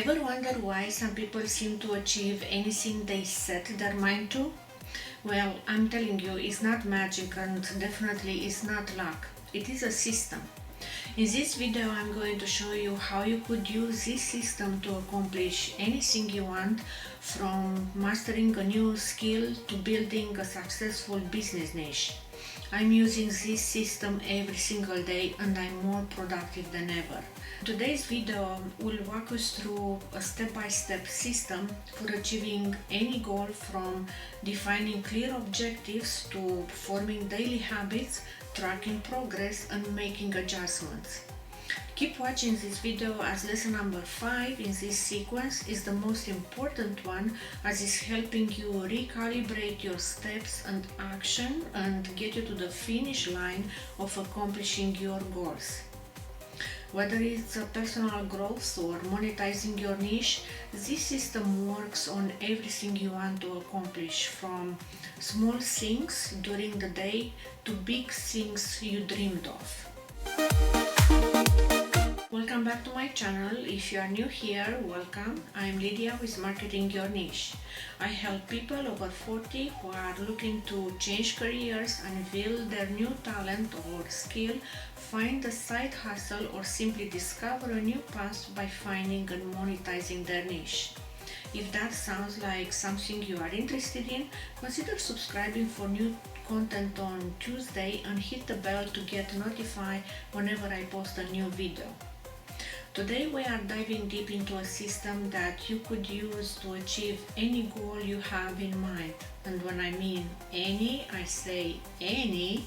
Ever wonder why some people seem to achieve anything they set their mind to? Well, I'm telling you, it's not magic and definitely it's not luck. It is a system. In this video, I'm going to show you how you could use this system to accomplish anything you want, from mastering a new skill to building a successful business niche. I'm using this system every single day and I'm more productive than ever. Today's video will walk us through a step-by-step system for achieving any goal, from defining clear objectives to forming daily habits, tracking progress and making adjustments. Keep watching this video, as lesson number 5 in this sequence is the most important one, as it's helping you recalibrate your steps and action and get you to the finish line of accomplishing your goals. Whether it's a personal growth or monetizing your niche, this system works on everything you want to accomplish, from small things during the day to big things you dreamed of. Welcome back to my channel. If you are new here, welcome. I'm Lydia with Marketing Your Niche. I help people over 40 who are looking to change careers, unveil their new talent or skill, find a side hustle, or simply discover a new path by finding and monetizing their niche. If that sounds like something you are interested in, consider subscribing for new content on Tuesday and hit the bell to get notified whenever I post a new video. Today we are diving deep into a system that you could use to achieve any goal you have in mind. And when I mean any, I say any.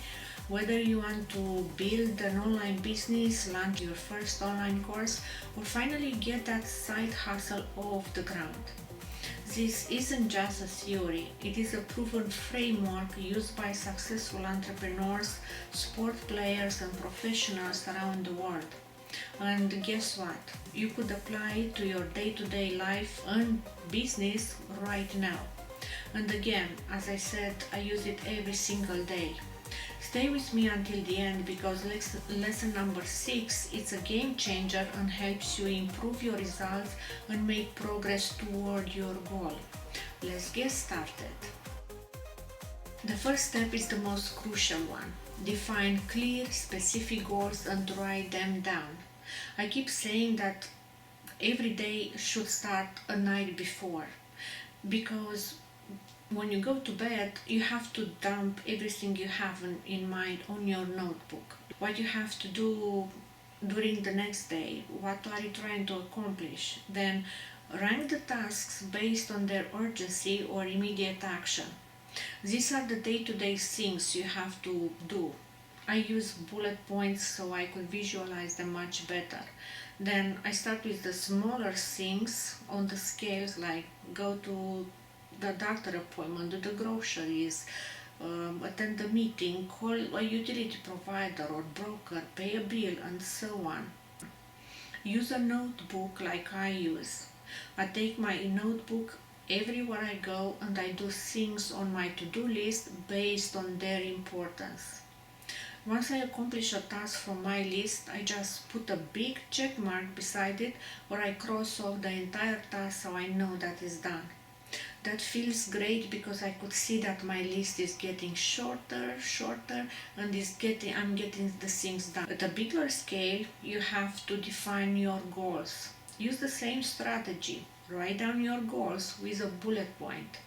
Whether you want to build an online business, launch your first online course, or finally get that side hustle off the ground. This isn't just a theory, it is a proven framework used by successful entrepreneurs, sport players, and professionals around the world. And guess what? You could apply it to your day-to-day life and business right now. And again, as I said, I use it every single day. Stay with me until the end, because lesson number 6 is a game changer and helps you improve your results and make progress toward your goal. Let's get started. The first step is the most crucial one. Define clear, specific goals and write them down. I keep saying that every day should start a night before, because when you go to bed, you have to dump everything you have in mind on your notebook. What you have to do during the next day, what are you trying to accomplish? Then rank the tasks based on their urgency or immediate action. These are the day-to-day things you have to do. I use bullet points so I could visualize them much better. Then I start with the smaller things on the scales, like go to the doctor appointment, do the groceries, attend the meeting, call a utility provider or broker, pay a bill, and so on. Use a notebook like I use. I take my notebook everywhere I go and I do things on my to-do list based on their importance. Once I accomplish a task from my list, I just put a big check mark beside it, or I cross off the entire task so I know that is done. That feels great because I could see that my list is getting shorter, and I'm getting the things done. At a bigger scale, you have to define your goals. Use the same strategy. Write down your goals with a bullet point.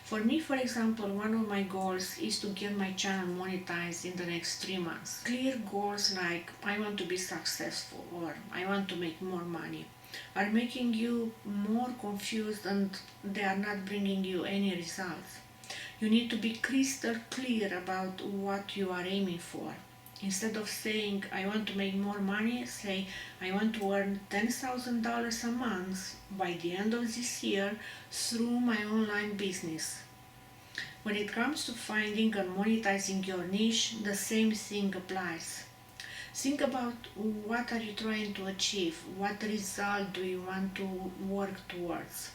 For me, for example, one of my goals is to get my channel monetized in the next 3 months. Clear goals like I want to be successful or I want to make more money are making you more confused and they are not bringing you any results. You need to be crystal clear about what you are aiming for. Instead of saying I want to make more money, say I want to earn $10,000 a month by the end of this year through my online business. When it comes to finding and monetizing your niche, the same thing applies. Think about what are you trying to achieve, what result do you want to work towards.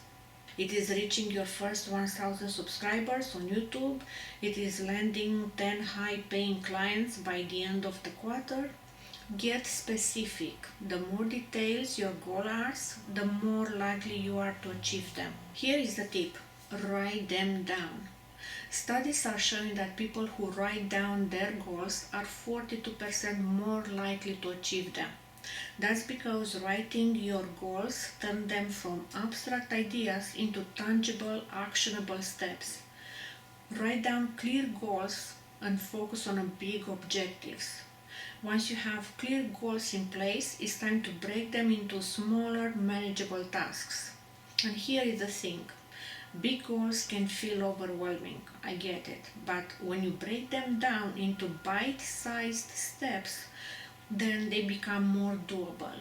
It is reaching your first 1,000 subscribers on YouTube. It is landing 10 high-paying clients by the end of the quarter. Get specific. The more details your goals are, the more likely you are to achieve them. Here is the tip. Write them down. Studies are showing that people who write down their goals are 42% more likely to achieve them. That's because writing your goals turns them from abstract ideas into tangible, actionable steps. Write down clear goals and focus on big objectives. Once you have clear goals in place, it's time to break them into smaller, manageable tasks. And here is the thing. Big goals can feel overwhelming, I get it, but when you break them down into bite-sized steps, then they become more doable.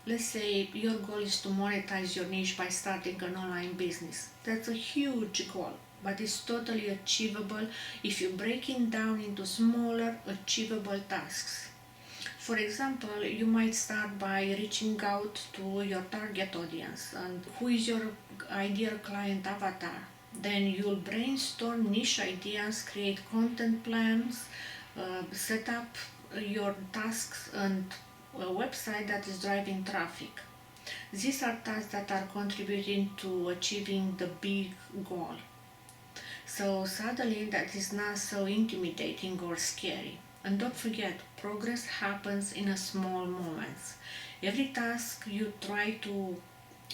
Let's say your goal is to monetize your niche by starting an online business. That's a huge goal, but it's totally achievable if you break it down into smaller, achievable tasks. For example, you might start by reaching out to your target audience and who is your ideal client avatar. Then you'll brainstorm niche ideas, create content plans, set up your tasks and a website that is driving traffic. These are tasks that are contributing to achieving the big goal. So suddenly that is not so intimidating or scary. And don't forget, progress happens in a small moments. Every task you try to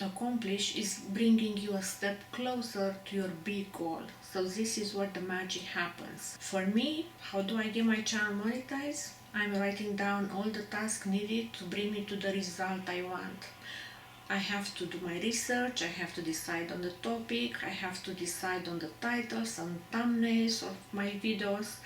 accomplish is bringing you a step closer to your big goal. So this is where the magic happens. For me, how do I get my channel monetized? I'm writing down all the tasks needed to bring me to the result I want. I have to do my research, I have to decide on the topic, I have to decide on the titles and thumbnails of my videos.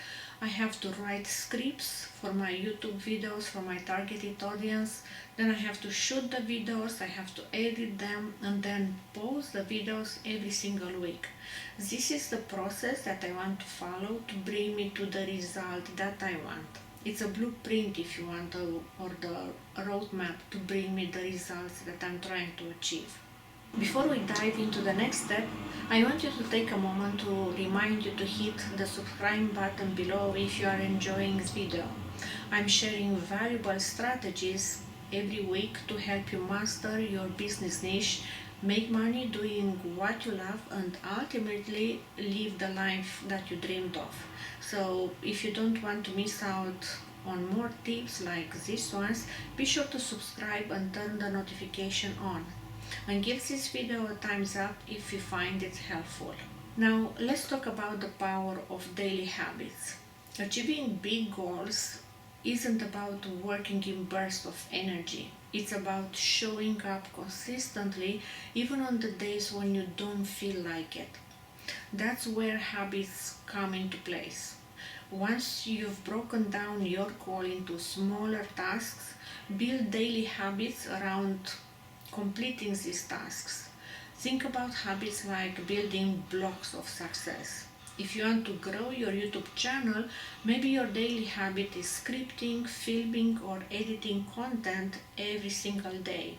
I have to write scripts for my YouTube videos for my targeted audience. Then I have to shoot the videos, I have to edit them and then post the videos every single week. This is the process that I want to follow to bring me to the result that I want. It's a blueprint if you want, or the roadmap to bring me the results that I'm trying to achieve. Before we dive into the next step, I want you to take a moment to remind you to hit the subscribe button below if you are enjoying this video. I'm sharing valuable strategies every week to help you master your business niche, make money doing what you love, and ultimately live the life that you dreamed of. So if you don't want to miss out on more tips like these ones, be sure to subscribe and turn the notification on. And give this video a thumbs up if you find it helpful. Now let's talk about the power of daily habits. Achieving big goals isn't about working in bursts of energy. It's about showing up consistently even on the days when you don't feel like it. That's where habits come into place. Once you've broken down your goal into smaller tasks, build daily habits around completing these tasks. Think about habits like building blocks of success. If you want to grow your YouTube channel, maybe your daily habit is scripting, filming, or editing content every single day.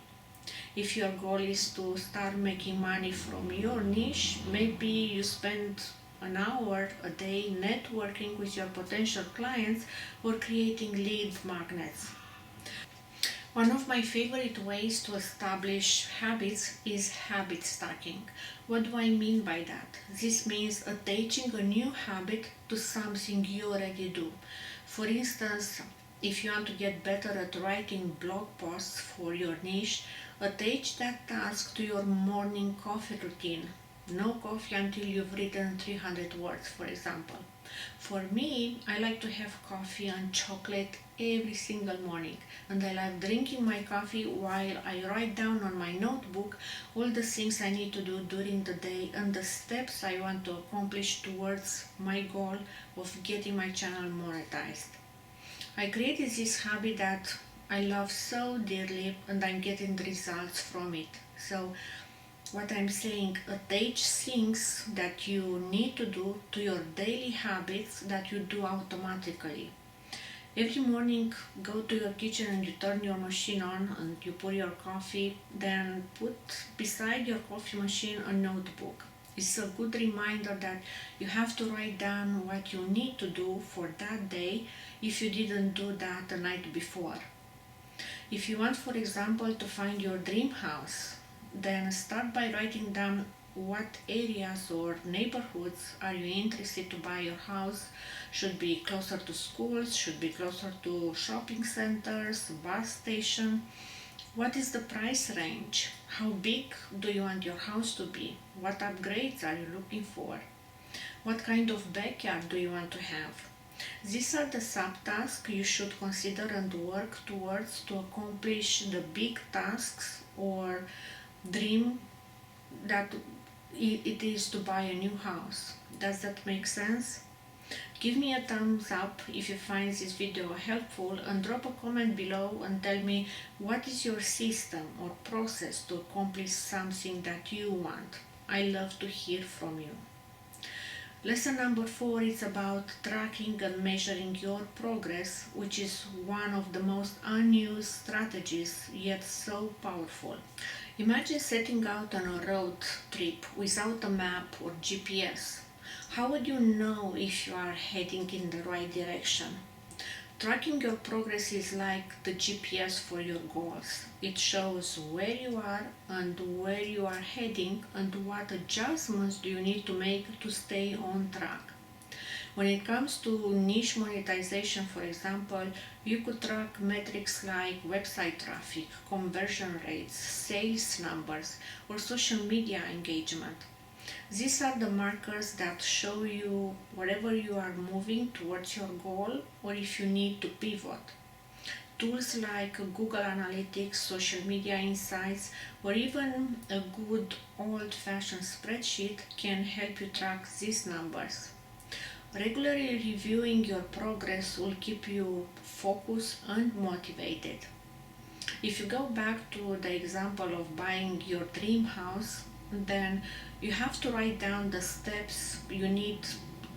If your goal is to start making money from your niche, maybe you spend an hour a day networking with your potential clients or creating lead magnets. One of my favorite ways to establish habits is habit stacking. What do I mean by that? This means attaching a new habit to something you already do. For instance, if you want to get better at writing blog posts for your niche, attach that task to your morning coffee routine. No coffee until you've written 300 words, for example. For me, I like to have coffee and chocolate every single morning, and I like drinking my coffee while I write down on my notebook all the things I need to do during the day and the steps I want to accomplish towards my goal of getting my channel monetized. I created this habit that I love so dearly and I'm getting the results from it. So what I'm saying, attach things that you need to do to your daily habits that you do automatically. Every morning, go to your kitchen and you turn your machine on and you pour your coffee. Then put beside your coffee machine a notebook. It's a good reminder that you have to write down what you need to do for that day if you didn't do that the night before. If you want, for example, to find your dream house, then start by writing down what areas or neighborhoods are you interested to buy your house. Should be closer to schools, should be closer to shopping centers, bus station. What is the price range? How big do you want your house to be? What upgrades are you looking for? What kind of backyard do you want to have? These are the subtasks you should consider and work towards to accomplish the big tasks or dream that it is to buy a new house. Does that make sense? Give me a thumbs up if you find this video helpful, and drop a comment below and tell me what is your system or process to accomplish something that you want. I love to hear from you. Lesson number 4 is about tracking and measuring your progress, which is one of the most unused strategies, yet so powerful. Imagine setting out on a road trip without a map or GPS. How would you know if you are heading in the right direction? Tracking your progress is like the GPS for your goals. It shows where you are and where you are heading and what adjustments do you need to make to stay on track. When it comes to niche monetization, for example, you could track metrics like website traffic, conversion rates, sales numbers, or social media engagement. These are the markers that show you wherever you are moving towards your goal or if you need to pivot. Tools like Google Analytics, social media insights, or even a good old-fashioned spreadsheet can help you track these numbers. Regularly reviewing your progress will keep you focused and motivated. If you go back to the example of buying your dream house, then you have to write down the steps you need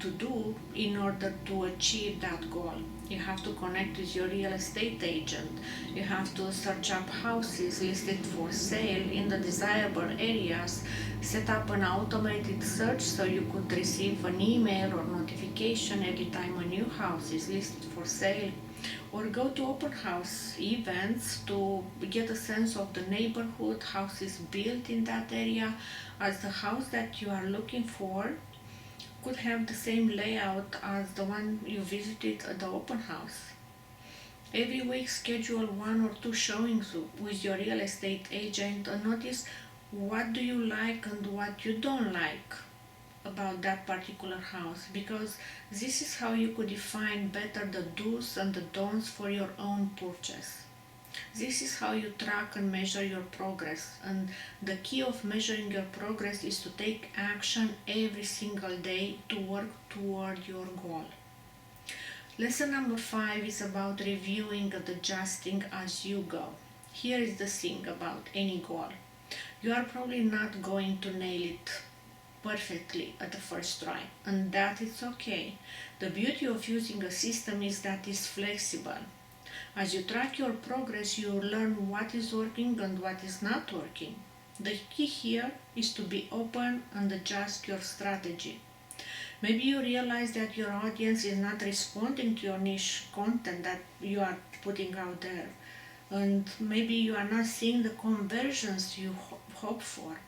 to do in order to achieve that goal. You have to connect with your real estate agent. You have to search up houses listed for sale in the desirable areas, set up an automated search so you could receive an email or notification every time a new house is listed for sale, or go to open house events to get a sense of the neighborhood, houses built in that area, as the house that you are looking for could have the same layout as the one you visited at the open house. Every week schedule 1 or 2 showings with your real estate agent and notice what do you like and what you don't like about that particular house, because this is how you could define better the do's and the don'ts for your own purchase. This is how you track and measure your progress, and the key of measuring your progress is to take action every single day to work toward your goal. Lesson number 5 is about reviewing and adjusting as you go. Here is the thing about any goal. You are probably not going to nail it perfectly at the first try, and that is okay. The beauty of using a system is that it's flexible. As you track your progress, you learn what is working and what is not working. The key here is to be open and adjust your strategy. Maybe you realize that your audience is not responding to your niche content that you are putting out there, and maybe you are not seeing the conversions you hope for.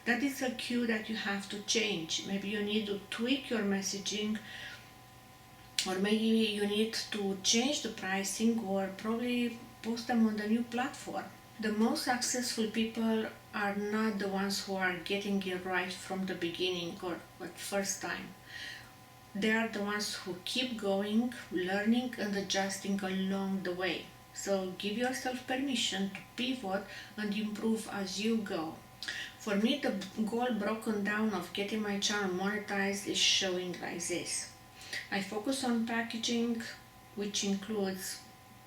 That is a cue that you have to change. Maybe you need to tweak your messaging, or maybe you need to change the pricing, or probably post them on the new platform. The most successful people are not the ones who are getting it right from the beginning or at first time. They are the ones who keep going, learning and adjusting along the way. So give yourself permission to pivot and improve as you go. For me, the goal broken down of getting my channel monetized is showing like this. I focus on packaging, which includes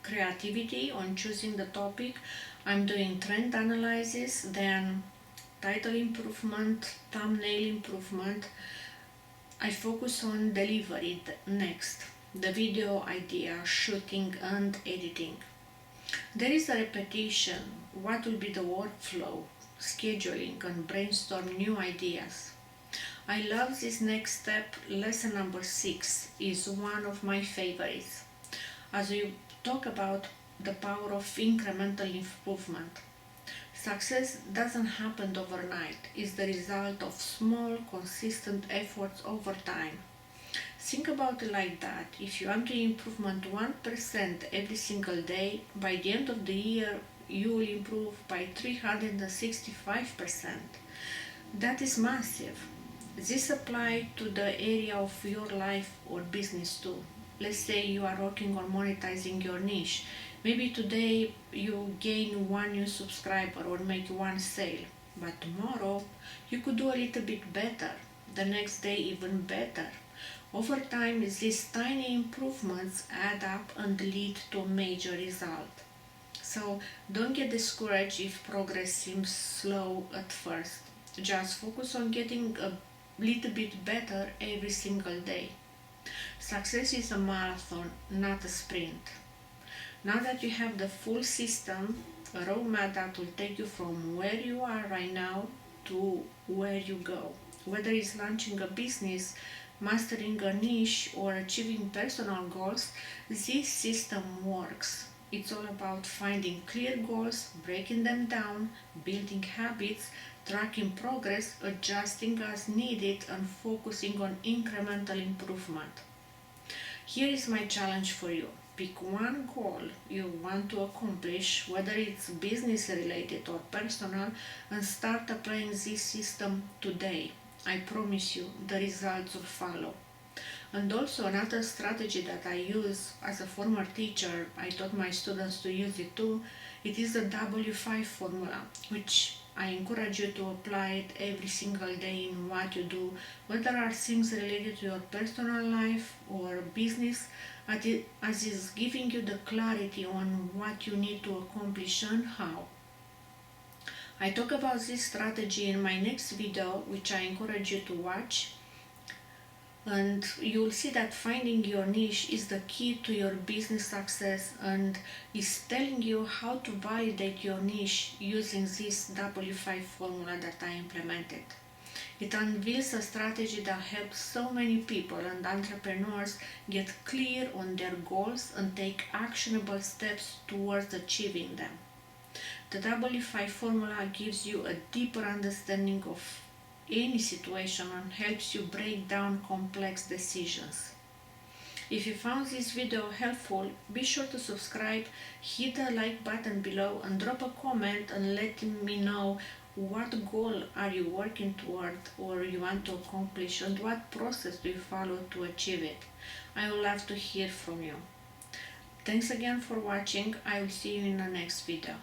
creativity on choosing the topic. I'm doing trend analysis, then title improvement, thumbnail improvement. I focus on delivery next, the video idea, shooting and editing. There is a repetition. What will be the workflow, scheduling and brainstorm new ideas. I love this next step. Lesson number 6 is one of my favorites. As we talk about the power of incremental improvement. Success doesn't happen overnight, it's the result of small, consistent efforts over time. Think about it like that. If you want to improve 1% every single day, by the end of the year you will improve by 365%. That is massive. This applies to the area of your life or business too. Let's say you are working on monetizing your niche. Maybe today you gain one new subscriber or make one sale, but tomorrow you could do a little bit better, the next day even better. Over time, these tiny improvements add up and lead to a major result. So don't get discouraged if progress seems slow at first. Just focus on getting a little bit better every single day. Success is a marathon, not a sprint. Now that you have the full system, a roadmap that will take you from where you are right now to where you go. Whether it's launching a business, mastering a niche, or achieving personal goals, this system works. It's all about finding clear goals, breaking them down, building habits, tracking progress, adjusting as needed, and focusing on incremental improvement. Here is my challenge for you. Pick one goal you want to accomplish, whether it's business related or personal, and start applying this system today. I promise you the results will follow. And also another strategy that I use as a former teacher, I taught my students to use it too. It is the W5 formula, which I encourage you to apply it every single day in what you do, whether are things related to your personal life or business, as is giving you the clarity on what you need to accomplish and how. I talk about this strategy in my next video, which I encourage you to watch, and you'll see that finding your niche is the key to your business success and is telling you how to validate your niche using this W5 formula that I implemented. It unveils a strategy that helps so many people and entrepreneurs get clear on their goals and take actionable steps towards achieving them. The W5 formula gives you a deeper understanding of any situation and helps you break down complex decisions. If you found this video helpful, be sure to subscribe, hit the like button below and drop a comment and let me know what goal are you working toward or you want to accomplish and what process do you follow to achieve it. I would love to hear from you. Thanks again for watching. I will see you in the next video.